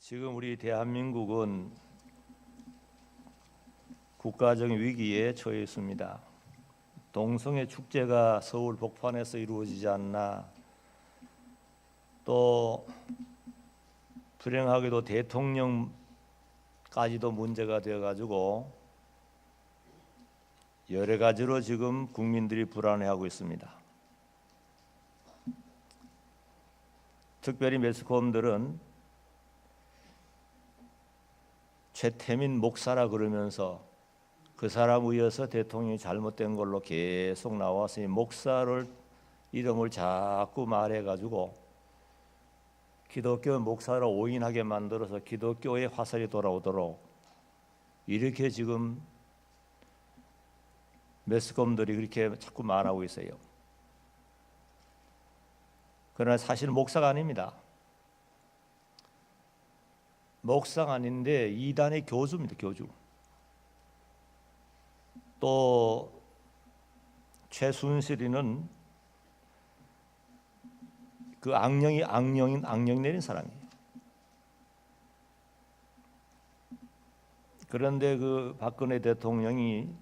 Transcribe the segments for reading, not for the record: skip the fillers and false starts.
지금 우리 대한민국은 국가적인 위기에 처해 있습니다. 동성애 축제가 서울 복판에서 이루어지지 않나, 또 불행하게도 대통령까지도 문제가 되어가지고 여러 가지로 지금 국민들이 불안해하고 있습니다. 특별히 매스컴들은 최태민 목사라 그러면서 그 사람 의해서 대통령이 잘못된 걸로 계속 나와서 이 목사를 이름을 자꾸 말해가지고 기독교 목사를 오인하게 만들어서 기독교의 화살이 돌아오도록 이렇게 지금 매스컴들이 그렇게 자꾸 말하고 있어요. 그러나 사실 목사가 아닙니다. 목사가 아닌데 이단의 교주입니다. 교주. 또 최순실이는 그 악령 내린 사람이에요. 그런데 그 박근혜 대통령이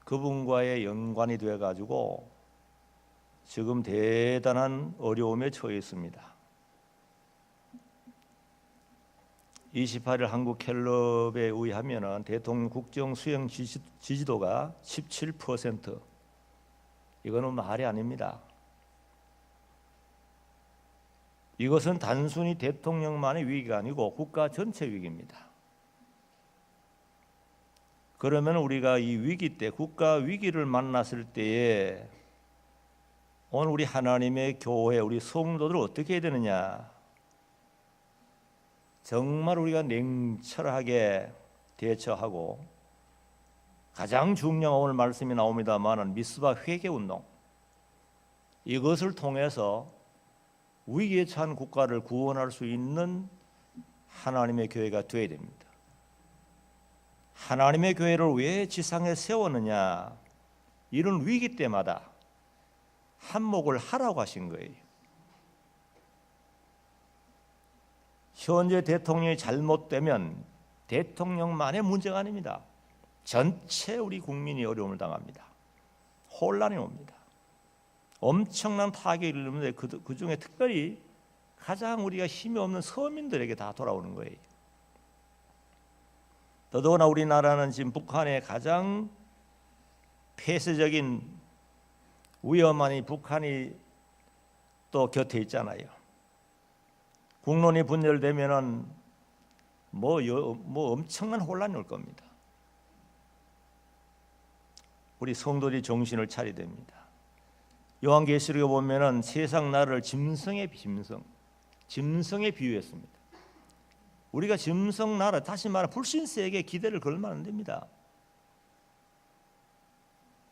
그분과의 연관이 돼 가지고 지금 대단한 어려움에 처해 있습니다. 28일 한국갤럽에 의하면 대통령 국정 수행 지지도가 17%. 이거는 말이 아닙니다. 이것은 단순히 대통령만의 위기가 아니고 국가 전체 위기입니다. 그러면 우리가 이 위기 때, 국가 위기를 만났을 때에 오늘 우리 하나님의 교회, 우리 성도들 어떻게 해야 되느냐? 정말 우리가 냉철하게 대처하고, 가장 중요한 오늘 말씀이 나옵니다만 미스바 회개운동, 이것을 통해서 위기에 처한 국가를 구원할 수 있는 하나님의 교회가 되어야 됩니다. 하나님의 교회를 왜 지상에 세웠느냐? 이런 위기 때마다 한몫을 하라고 하신 거예요. 현재 대통령이 잘못되면 대통령만의 문제가 아닙니다. 전체 우리 국민이 어려움을 당합니다. 혼란이 옵니다. 엄청난 타격이 일어나는데 그 중에 특별히 가장 우리가 힘이 없는 서민들에게 다 돌아오는 거예요. 더더구나 우리나라는 지금 북한의 가장 폐쇄적인 위험한 이 북한이 또 곁에 있잖아요. 국론이 분열되면은 뭐 엄청난 혼란이 올 겁니다. 우리 성도들이 정신을 차려야 됩니다. 요한계시록에 보면은 세상 나라를 짐승에 비유했습니다. 우리가 짐승 나라, 다시 말해 불신세에게 기대를 걸면 안 됩니다.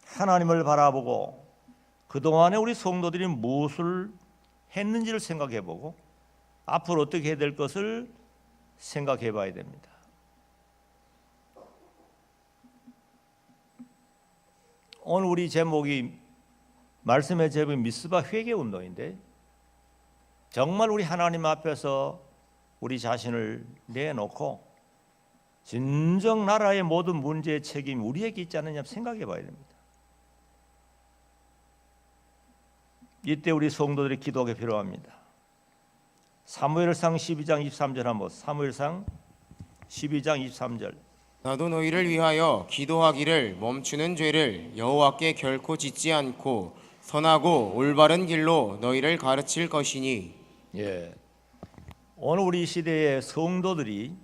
하나님을 바라보고 그동안에 우리 성도들이 무엇을 했는지를 생각해보고 앞으로 어떻게 해야 될 것을 생각해 봐야 됩니다. 오늘 우리 제목이, 말씀의 제목이 미스바 회개운동인데, 정말 우리 하나님 앞에서 우리 자신을 내놓고 진정 나라의 모든 문제의 책임이 우리에게 있지 않느냐 생각해 봐야 됩니다. 이때 우리 성도들이 기도가 필요합니다. 사무엘상 12장 23절 한번, 사무엘상 12장 23절. 나도 너희를 위하여 기도하기를 멈추는 죄를 여호와께 결코 짓지 않고 선하고 올바른 길로 너희를 가르칠 것이니. 예, 오늘 우리 시대의 성도들이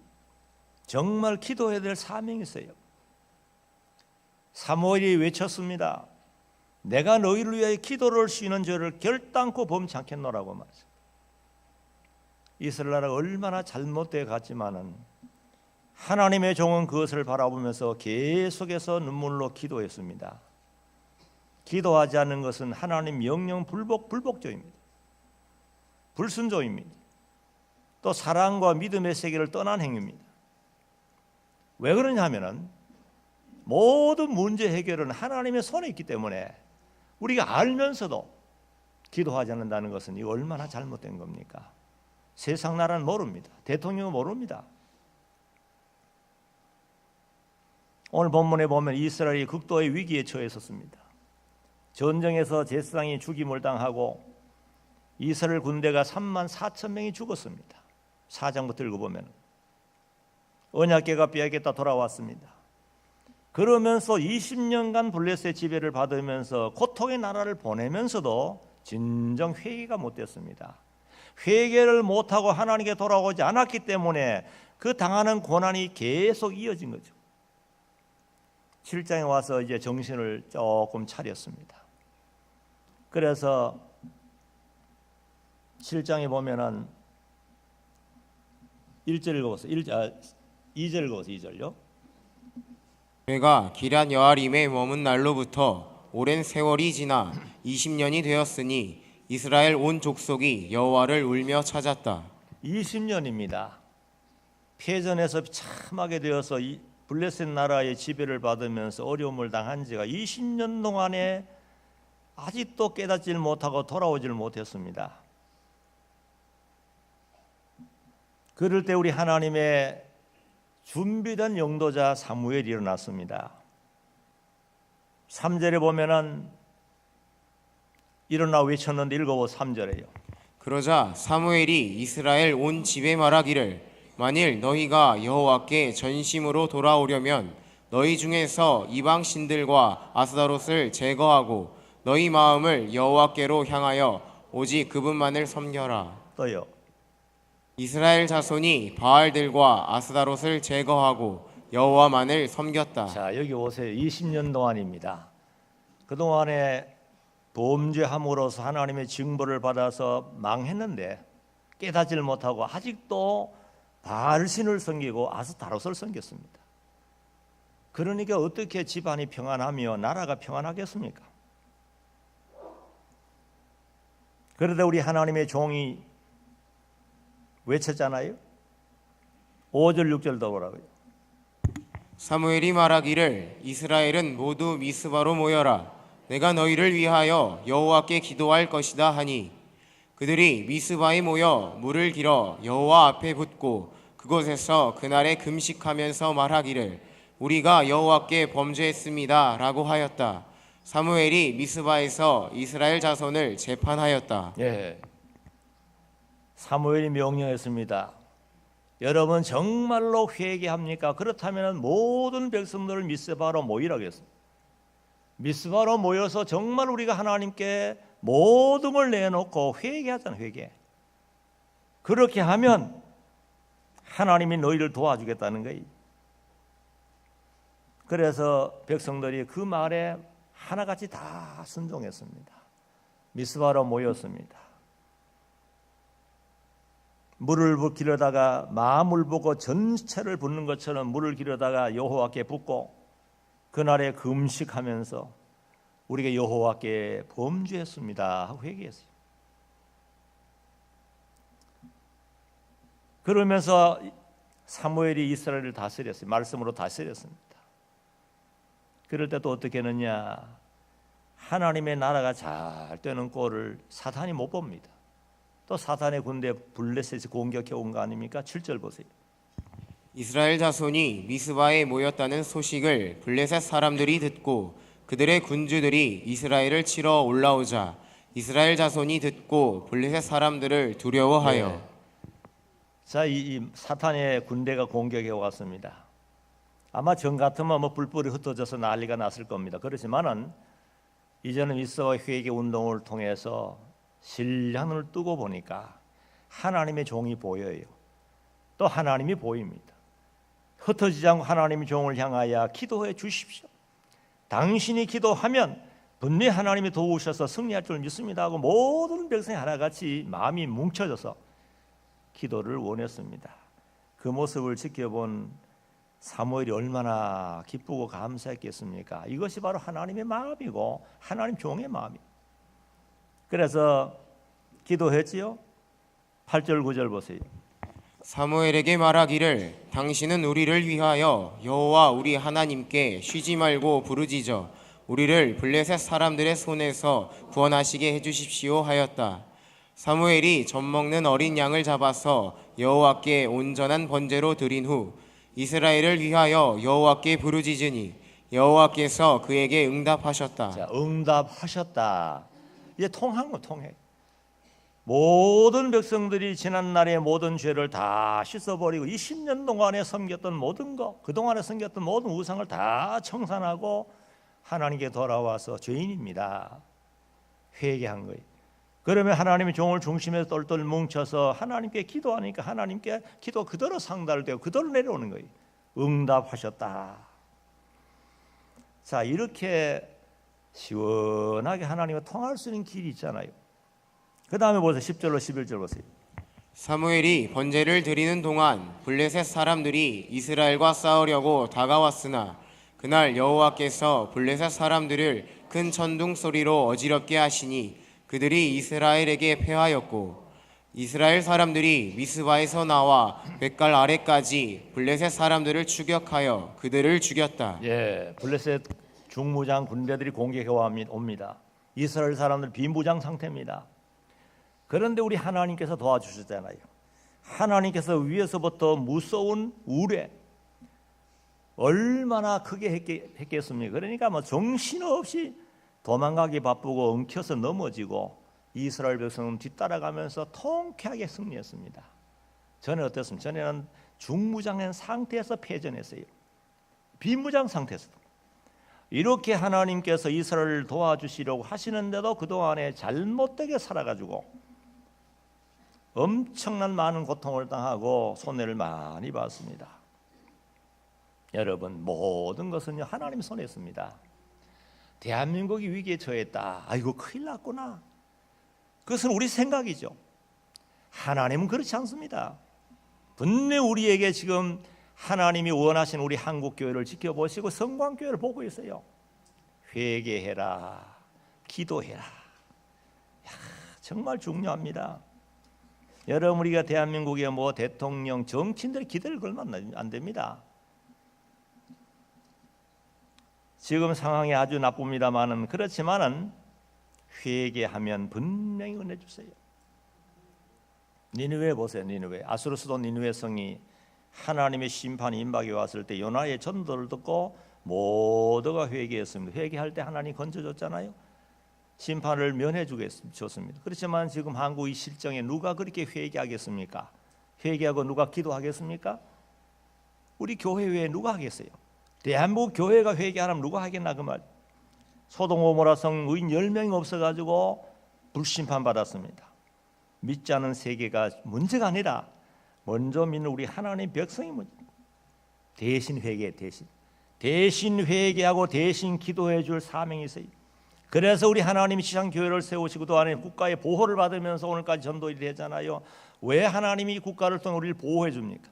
정말 기도해야 될 사명이 있어요. 사무엘이 외쳤습니다. 내가 너희를 위하여 기도를 쉬는 죄를 결단코 범치 않겠노라고 말했습니다. 이스라엘 나라가 얼마나 잘못되어 갔지만은 하나님의 종은 그것을 바라보면서 계속해서 눈물로 기도했습니다. 기도하지 않는 것은 하나님 명령 불복종입니다. 불순종입니다. 또 사랑과 믿음의 세계를 떠난 행위입니다. 왜 그러냐 하면은 모든 문제 해결은 하나님의 손에 있기 때문에 우리가 알면서도 기도하지 않는다는 것은 이 얼마나 잘못된 겁니까? 세상 나라는 모릅니다. 대통령은 모릅니다. 오늘 본문에 보면 이스라엘이 극도의 위기에 처했었습니다. 전쟁에서 제사장이 죽임을 당하고 이스라엘 군대가 34,000명이 죽었습니다. 4장부터 읽어보면 언약궤가 빼앗겼다 돌아왔습니다. 그러면서 20년간 블레셋의 지배를 받으면서 고통의 나라를 보내면서도 진정 회개가 못됐습니다. 회개를 못하고 하나님께 돌아오지 않았기 때문에 그 당하는 고난이 계속 이어진 거죠. 7장에 와서 이제 정신을 조금 차렸습니다. 그래서 7장에 보면은 1절 읽어보세요. 2절 읽어보세요. 2절요. 그가 기럇 여아림에 머문 날로부터 오랜 세월이 지나 20년이 되었으니 이스라엘 온 족속이 여호와를 울며 찾았다. 20년입니다. 패전에서 참하게 되어서 블레셋 나라의 지배를 받으면서 어려움을 당한 지가 20년 동안에 아직도 깨닫질 못하고 돌아오질 못했습니다. 그럴 때 우리 하나님의 준비된 영도자 사무엘이 일어났습니다. 3절에 보면은 일어나 외쳤는데 읽어보세요. 3절에요. 그러자 사무엘이 이스라엘 온 집에 말하기를 만일 너희가 여호와께 전심으로 돌아오려면 너희 중에서 이방 신들과 아스다롯을 제거하고 너희 마음을 여호와께로 향하여 오직 그분만을 섬겨라. 또요. 이스라엘 자손이 바알들과 아스다롯을 제거하고 여호와만을 섬겼다. 자, 여기 오세요. 20년 동안입니다. 그동안에 범죄함으로써 하나님의 징벌을 받아서 망했는데 깨닫지를 못하고 아직도 바알신을 섬기고 아스타롯을 섬겼습니다. 그러니까 어떻게 집안이 평안하며 나라가 평안하겠습니까? 그러다 우리 하나님의 종이 외쳤잖아요. 5절 6절 더 보라고요. 사무엘이 말하기를 이스라엘은 모두 미스바로 모여라. 내가 너희를 위하여 여호와께 기도할 것이다 하니 그들이 미스바에 모여 물을 길어 여호와 앞에 붓고 그곳에서 그날에 금식하면서 말하기를 우리가 여호와께 범죄했습니다 라고 하였다. 사무엘이 미스바에서 이스라엘 자손을 재판하였다. 예. 사무엘이 명령했습니다. 여러분 정말로 회개합니까? 그렇다면 모든 백성들을 미스바로 모이라고 했습니다. 미스바로 모여서 정말 우리가 하나님께 모든 걸 내놓고 회개하잖아요. 회개. 그렇게 하면 하나님이 너희를 도와주겠다는 거예요. 그래서 백성들이 그 말에 하나같이 다 순종했습니다. 미스바로 모였습니다. 물을 기르다가 마물 보고 전체를 붓는 것처럼 물을 기르다가 여호와께 붓고 그날에 금식하면서 우리가 여호와께 범죄했습니다 하고 회개했어요. 그러면서 사무엘이 이스라엘을 다스렸어요. 말씀으로 다스렸습니다. 그럴 때 또 어떻게 했느냐? 하나님의 나라가 잘 되는 꼴을 사탄이 못 봅니다. 또 사탄의 군대 블레셋이 공격해 온 거 아닙니까? 7절 보세요. 이스라엘 자손이 미스바에 모였다는 소식을 블레셋 사람들이 듣고 그들의 군주들이 이스라엘을 치러 올라오자 이스라엘 자손이 듣고 블레셋 사람들을 두려워하여 네. 자, 이 사탄의 군대가 공격해 왔습니다. 아마 전 같으면 뭐 뿔뿔이 흩어져서 난리가 났을 겁니다. 그렇지만은 이제는 미스바 회개 운동을 통해서 신랑을 뜨고 보니까 하나님의 종이 보여요. 또 하나님이 보입니다. 흩어지지 않고 하나님의 종을 향하여 기도해 주십시오. 당신이 기도하면 분명히 하나님이 도우셔서 승리할 줄 믿습니다 하고 모든 백성이 하나같이 마음이 뭉쳐져서 기도를 원했습니다. 그 모습을 지켜본 사무엘이 얼마나 기쁘고 감사했겠습니까? 이것이 바로 하나님의 마음이고 하나님 종의 마음이에요. 그래서 기도했지요. 8절 9절 보세요. 사무엘에게 말하기를 당신은 우리를 위하여 여호와 우리 하나님께 쉬지 말고 부르짖어 우리를 블레셋 사람들의 손에서 구원하시게 해주십시오 하였다. 사무엘이 젖먹는 어린 양을 잡아서 여호와께 온전한 번제로 드린 후 이스라엘을 위하여 여호와께 부르짖으니 여호와께서 그에게 응답하셨다. 자, 응답하셨다. 이제 통한 거 통해. 모든 백성들이 지난날의 모든 죄를 다 씻어버리고 20년 동안에 섬겼던 모든 것, 그동안에 섬겼던 모든 우상을 다 청산하고 하나님께 돌아와서 죄인입니다. 회개한 거예요. 그러면 하나님이 종을 중심에서 똘똘 뭉쳐서 하나님께 기도하니까 하나님께 기도 그대로 상달되고 그대로 내려오는 거예요. 응답하셨다. 자, 이렇게 시원하게 하나님과 통할 수 있는 길이 있잖아요. 그 다음에 보세요. 10절로 11절 보세요. 사무엘이 번제를 드리는 동안 블레셋 사람들이 이스라엘과 싸우려고 다가왔으나 그날 여호와께서 블레셋 사람들을 큰 천둥 소리로 어지럽게 하시니 그들이 이스라엘에게 패하였고 이스라엘 사람들이 미스바에서 나와 벳갈 아래까지 블레셋 사람들을 추격하여 그들을 죽였다. 예, 블레셋 중무장 군대들이 공격해 옵니다. 이스라엘 사람들 비무장 상태입니다. 그런데 우리 하나님께서 도와주셨잖아요. 하나님께서 위에서부터 무서운 우레 얼마나 크게 했겠습니까? 그러니까 뭐 정신없이 도망가기 바쁘고 엉켜서 넘어지고 이스라엘 백성은 뒤따라가면서 통쾌하게 승리했습니다. 전에 어땠습니까? 전에는 중무장한 상태에서 패전했어요. 비무장 상태에서도. 이렇게 하나님께서 이스라엘을 도와주시려고 하시는데도 그동안에 잘못되게 살아가지고 엄청난 많은 고통을 당하고 손해를 많이 봤습니다. 여러분, 모든 것은요 하나님 손에 있습니다. 대한민국이 위기에 처했다. 아이고 큰일 났구나. 그것은 우리 생각이죠. 하나님은 그렇지 않습니다. 분명 우리에게 지금 하나님이 원하신 우리 한국교회를 지켜보시고 성광교회를 보고 있어요. 회개해라, 기도해라. 정말 중요합니다. 여러분, 우리가 대한민국의 뭐 대통령, 정치인들 기대를 걸면 안 됩니다. 지금 상황이 아주 나쁩니다만은 그렇지만은 회개하면 분명히 은혜 주세요. 니느웨 보세요. 니느웨 아수르 수도 니느웨 성이 하나님의 심판이 임박해 왔을 때 요나의 전도를 듣고 모두가 회개했습니다. 회개할 때 하나님 건져줬잖아요. 심판을 면해 주셨습니다. 그렇지만 지금 한국의 실정에 누가 그렇게 회개하겠습니까? 회개하고 누가 기도하겠습니까? 우리 교회 외에 누가 하겠어요? 대한민국 교회가 회개하면 누가 하겠나 그 말. 소돔 고모라 성 의인 10명이 없어가지고 불심판 받았습니다. 믿지 않은 세계가 문제가 아니라 먼저 믿는 우리 하나님 백성이 문제. 대신 회개, 대신 회개하고 대신 기도해 줄 사명이 있어요. 그래서 우리 하나님이 시장교회를 세우시고 또 안에 국가의 보호를 받으면서 오늘까지 전도일을 했잖아요. 왜 하나님이 국가를 통해 우리를 보호해 줍니까?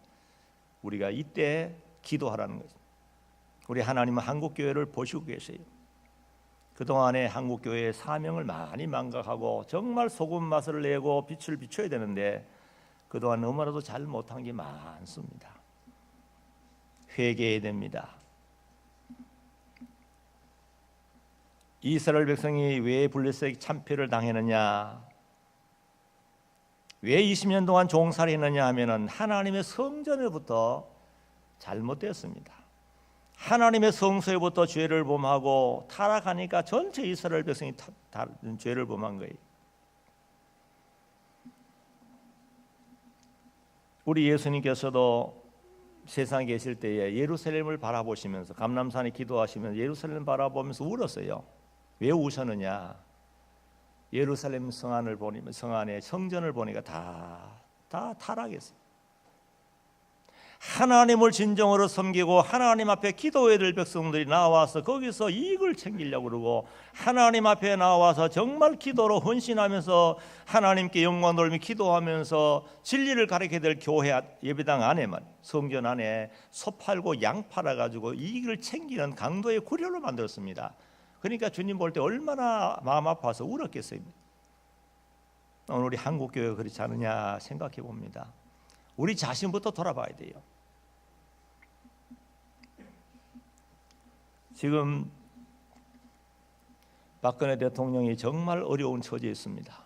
우리가 이때 기도하라는 거죠. 우리 하나님은 한국교회를 보시고 계세요. 그동안에 한국교회의 사명을 많이 망각하고 정말 소금 맛을 내고 빛을 비춰야 되는데 그동안 너무나도 잘 못한 게 많습니다. 회개해야 됩니다. 이스라엘 백성이 왜 블레셋에게 참패를 당했느냐, 왜 20년 동안 종살이 했느냐 하면은 하나님의 성전에부터 잘못되었습니다. 하나님의 성소에부터 죄를 범하고 타락하니까 전체 이스라엘 백성이 죄를 범한 거예요. 우리 예수님께서도 세상에 계실 때에 예루살렘을 바라보시면서 감람산에 기도하시면서 예루살렘 바라보면서 울었어요. 왜 우셨느냐? 예루살렘 성 안에 성전을 보니까 다 타락했어요. 하나님을 진정으로 섬기고 하나님 앞에 기도해야 될 백성들이 나와서 거기서 이익을 챙기려고 그러고 하나님 앞에 나와서 정말 기도로 헌신하면서 하나님께 영광 돌리며 기도하면서 진리를 가르쳐야 될 교회 예배당 안에만 성전 안에 소 팔고 양 팔아가지고 이익을 챙기는 강도의 구려를 만들었습니다. 그러니까 주님 볼 때 얼마나 마음 아파서 울었겠어요. 오늘 우리 한국교회가 그렇지 않느냐 생각해 봅니다. 우리 자신부터 돌아봐야 돼요. 지금 박근혜 대통령이 정말 어려운 처지에 있습니다.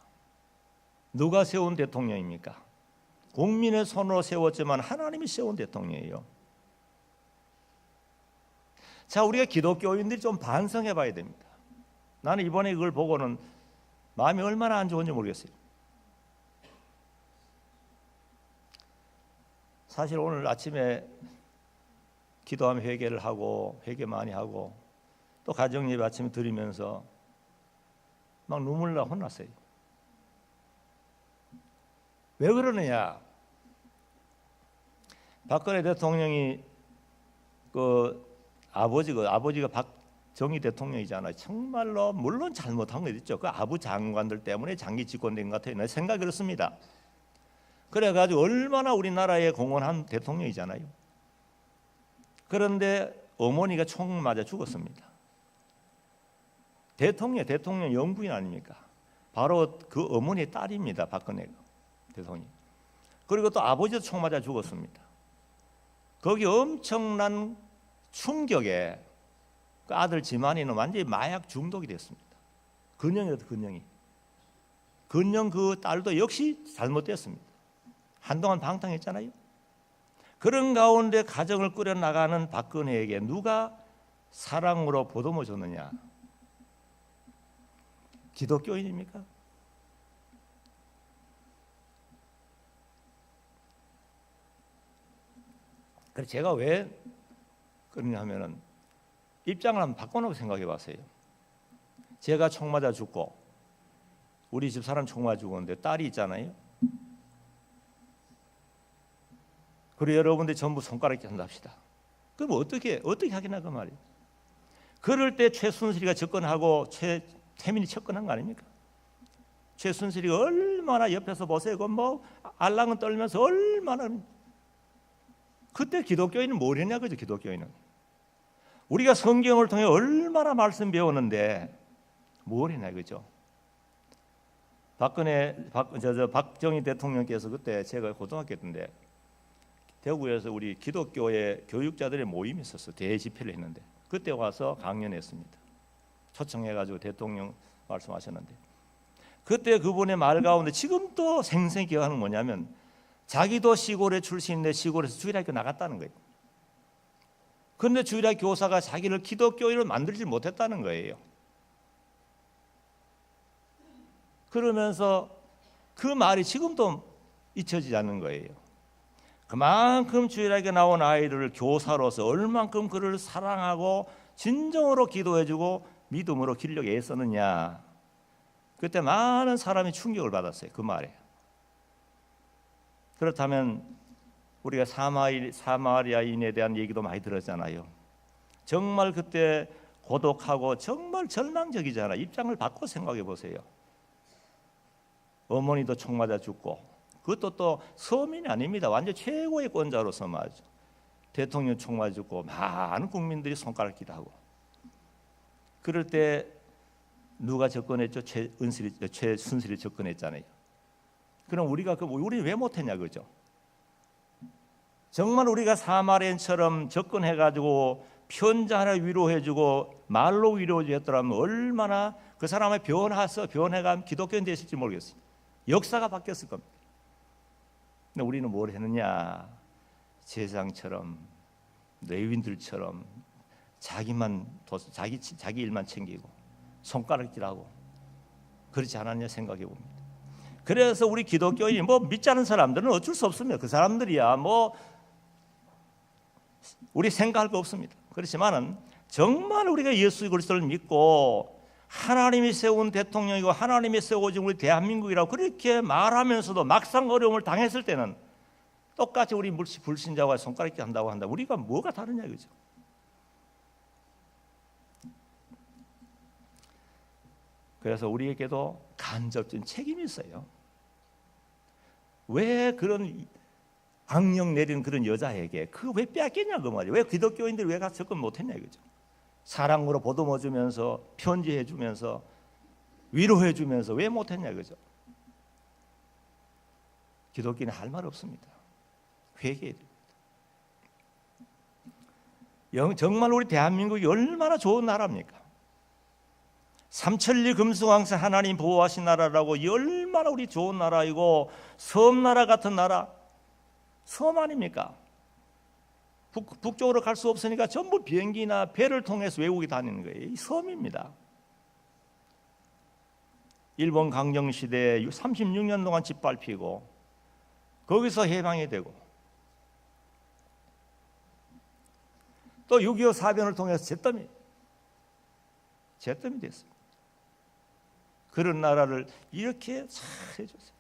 누가 세운 대통령입니까? 국민의 손으로 세웠지만 하나님이 세운 대통령이에요. 자, 우리가 기독교인들이 좀 반성해 봐야 됩니다. 나는 이번에 그걸 보고는 마음이 얼마나 안 좋은지 모르겠어요. 사실 오늘 아침에 기도하며 회개를 하고 회개 많이 하고 또 가정예배 아침에 드리면서 막 눈물 나 혼났어요. 왜 그러느냐? 박근혜 대통령이 아버지가 박정희 대통령이잖아요. 정말로 물론 잘못한 거 있죠. 그 아부 장관들 때문에 장기 집권된 것 같아요. 내 생각이 그렇습니다. 그래가지고 얼마나 우리나라에 공헌한 대통령이잖아요. 그런데 어머니가 총 맞아 죽었습니다. 대통령 영부인 아닙니까? 바로 그 어머니의 딸입니다. 박근혜가 대통령. 그리고 또 아버지도 총 맞아 죽었습니다. 거기 엄청난 충격에 그 아들 지만이는 완전히 마약 중독이 됐습니다. 근영이라도 근영 그 딸도 역시 잘못됐습니다. 한동안 방탕했잖아요. 그런 가운데 가정을 꾸려나가는 박근혜에게 누가 사랑으로 보듬어 줬느냐? 기독교인입니까? 그래서 제가 왜 그러냐 하면은 입장을 한번 바꿔놓고 생각해 봤어요. 제가 총 맞아 죽고 우리 집 사람 총 맞아 죽었는데 딸이 있잖아요. 그리고 여러분들 전부 손가락질 한다 합시다. 그럼 어떻게 하겠나 그 말이에요. 그럴 때 최순실이가 접근하고 최태민이 접근한 거 아닙니까? 최순실이가 얼마나 옆에서 보세요. 뭐 알랑은 떨면서 얼마나 그때 기독교인은 뭘 했냐 그죠? 기독교인은 우리가 성경을 통해 얼마나 말씀 배우는데 뭘 했냐 그죠? 박정희 대통령께서 그때 제가 고등학교 때인데 대구에서 우리 기독교의 교육자들의 모임이 있었어요. 대집회를 했는데 그때 와서 강연했습니다. 초청해가지고 대통령 말씀하셨는데 그때 그분의 말 가운데 지금도 생생히 기억하는 뭐냐면 자기도 시골의 출신인데 시골에서 주일학교 나갔다는 거예요. 그런데 주일학교 교사가 자기를 기독교인을 만들지 못했다는 거예요. 그러면서 그 말이 지금도 잊혀지지 않는 거예요. 그만큼 주일학교 나온 아이들을 교사로서 얼만큼 그를 사랑하고 진정으로 기도해주고 믿음으로 기르려고 애썼느냐. 그때 많은 사람이 충격을 받았어요. 그 말에. 그렇다면 우리가 사마리아인에 대한 얘기도 많이 들었잖아요. 정말 그때 고독하고 정말 절망적이잖아요. 입장을 바꿔 생각해 보세요. 어머니도 총 맞아 죽고 그것도 또 서민이 아닙니다. 완전 최고의 권자로서 말이죠. 대통령 총 맞아 죽고 많은 국민들이 손가락질 하고 그럴 때 누가 접근했죠? 최순실이 접근했잖아요. 그럼 우리 왜 못했냐 그죠? 정말 우리가 사마리아인처럼 접근해가지고 편지 하나 위로해주고 말로 위로해줬더라면 얼마나 그 사람의 변해가 기독교인 됐을지 모르겠어요. 역사가 바뀌었을 겁니다. 근데 우리는 뭘 했느냐? 제사장처럼 레위인들처럼 자기 일만 챙기고 손가락질하고 그렇지 않았냐 생각해 봅니다. 그래서 우리 기독교인이 뭐 믿지 않은 사람들은 어쩔 수 없습니다. 그 사람들이야 뭐 우리 생각할 거 없습니다. 그렇지만은 정말 우리가 예수 그리스도를 믿고 하나님이 세운 대통령이고 하나님이 세워진 우리 대한민국이라고 그렇게 말하면서도 막상 어려움을 당했을 때는 똑같이 우리 불신자와 손가락질 한다고 한다. 우리가 뭐가 다르냐 그죠? 그래서 우리에게도 간접적인 책임이 있어요. 왜 그런 악령 내리는 그런 여자에게 그 왜 빼앗겼냐 그 말이에요. 왜 기독교인들이 왜 가서 접근 못했냐 이거죠. 사랑으로 보듬어주면서 편지해주면서 위로해주면서 왜 못했냐 이거죠. 기독교인은 할 말 없습니다. 회개해야 됩니다. 정말 우리 대한민국이 얼마나 좋은 나라입니까? 삼천리 금수강산 하나님 보호하신 나라라고, 이 얼마나 우리 좋은 나라이고 섬나라 같은 나라, 섬 아닙니까? 북쪽으로 갈 수 없으니까 전부 비행기나 배를 통해서 외국에 다니는 거예요. 이 섬입니다. 일본 강점시대에 36년 동안 짓밟히고 거기서 해방이 되고, 또 6.25 사변을 통해서 잿더미 됐습니다. 그런 나라를 이렇게 잘 해줬어요.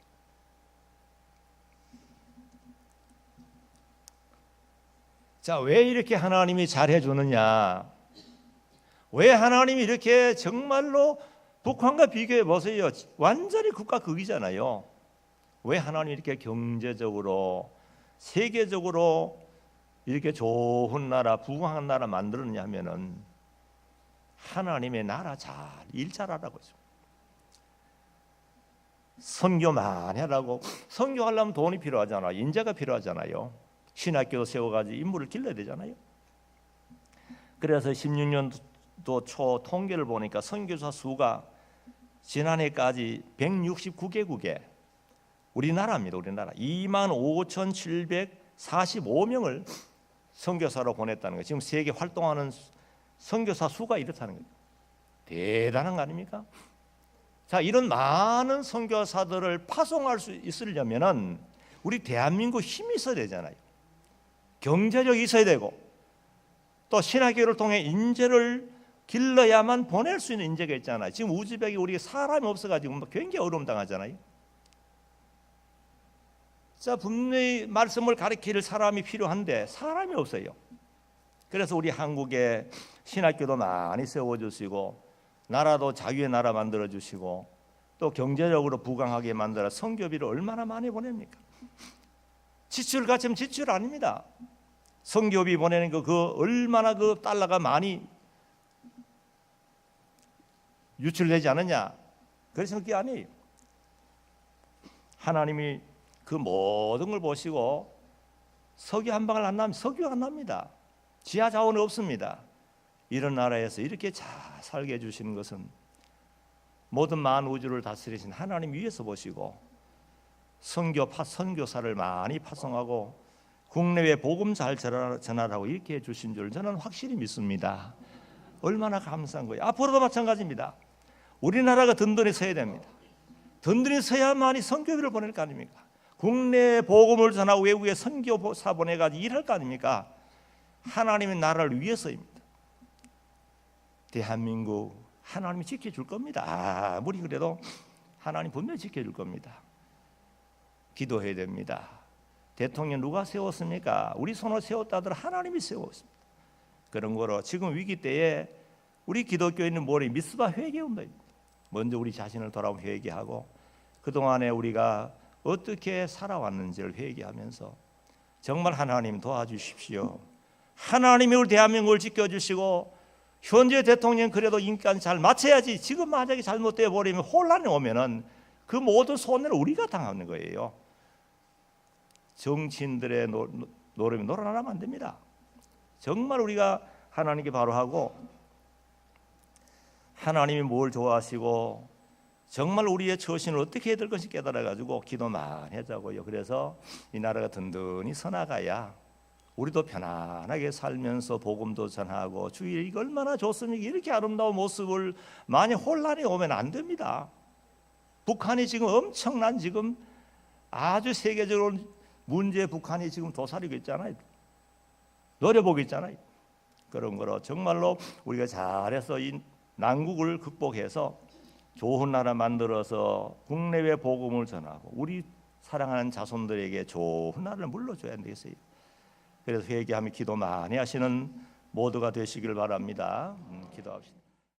자, 왜 이렇게 하나님이 잘 해주느냐? 왜 하나님이 이렇게 정말로 북한과 비교해 보세요. 완전히 극과 극이잖아요. 왜 하나님이 이렇게 경제적으로 세계적으로 이렇게 좋은 나라, 부강한 나라 만들었냐 하면은 하나님의 나라 일 잘하라고 했죠. 선교 많이 하라고. 선교하려면 돈이 필요하잖아요. 인재가 필요하잖아요. 신학교도 세워가지고 인물을 길러야 되잖아요. 그래서 16년도 초 통계를 보니까 선교사 수가 지난해까지 169개국에, 우리나라입니다. 우리나라 25,745명을 선교사로 보냈다는 거예요. 지금 세계 활동하는 선교사 수가 이렇다는 거예요. 대단한 거 아닙니까? 자, 이런 많은 선교사들을 파송할 수 있으려면은 우리 대한민국 힘이 있어야 되잖아요. 경제력이 있어야 되고, 또 신학교를 통해 인재를 길러야만 보낼 수 있는 인재가 있잖아요. 지금 우즈벡에 우리가 사람이 없어가지고 굉장히 어려움 당하잖아요. 자, 분명히 말씀을 가르칠 사람이 필요한데 사람이 없어요. 그래서 우리 한국에 신학교도 많이 세워주시고, 나라도 자유의 나라 만들어주시고, 또 경제적으로 부강하게 만들어 선교비를 얼마나 많이 보냅니까? 지출 같으면 지출 아닙니다. 선교비 보내는 그 얼마나 그 달러가 많이 유출되지 않느냐? 그래서 그게 아니에요. 하나님이 그 모든 걸 보시고 석유 한 방울 안 나면 석유가 안 납니다. 지하 자원이 없습니다. 이런 나라에서 이렇게 잘 살게 해주시는 것은 모든 만우주를 다스리신 하나님 위에서 보시고 선교사를 많이 파송하고 국내외 복음 잘 전하라고 이렇게 해주신 줄 저는 확실히 믿습니다. 얼마나 감사한 거예요. 앞으로도 마찬가지입니다. 우리나라가 든든히 서야 됩니다. 든든히 서야만이 선교비를 보낼 거 아닙니까? 국내 복음을 전하고 외국에 선교사 보내가지고 일할 거 아닙니까? 하나님의 나라를 위해서입니다. 대한민국 하나님이 지켜줄 겁니다. 아무리 그래도 하나님 분명히 지켜줄 겁니다. 기도해야 됩니다. 대통령 누가 세웠습니까? 우리 손을 세웠다들 하나님이 세웠습니다. 그런 거로 지금 위기 때에 우리 기독교인은 뭐래? 미스바 회개운동입니다. 먼저 우리 자신을 돌아보면 회개하고 그동안에 우리가 어떻게 살아왔는지를 회개하면서 정말 하나님 도와주십시오. 하나님이 우리 대한민국을 지켜주시고 현재 대통령 그래도 인간 잘 맞춰야지. 지금 만약에 잘못되어 버리면 혼란이 오면은 그 모든 손해를 우리가 당하는 거예요. 정치인들의 노름이 놀아나면 안 됩니다. 정말 우리가 하나님께 바로 하고 하나님이 뭘 좋아하시고 정말 우리의 처신을 어떻게 해야 될 것인지 깨달아가지고 기도 많이 하자고요. 그래서 이 나라가 든든히 서나가야 우리도 편안하게 살면서 복음도 전하고 주일 이거 얼마나 좋습니까? 이렇게 아름다운 모습을 만약 혼란이 오면 안 됩니다. 북한이 지금 엄청난 지금 아주 세계적으로 문제 북한이 지금 도사리고 있잖아요. 노려보고 있잖아요. 그런 거로 정말로 우리가 잘해서 이 난국을 극복해서 좋은 나라 만들어서 국내외 복음을 전하고 우리 사랑하는 자손들에게 좋은 나라를 물려줘야 되겠어요. 그래서 회개하며 기도 많이 하시는 모두가 되시길 바랍니다. 기도합시다.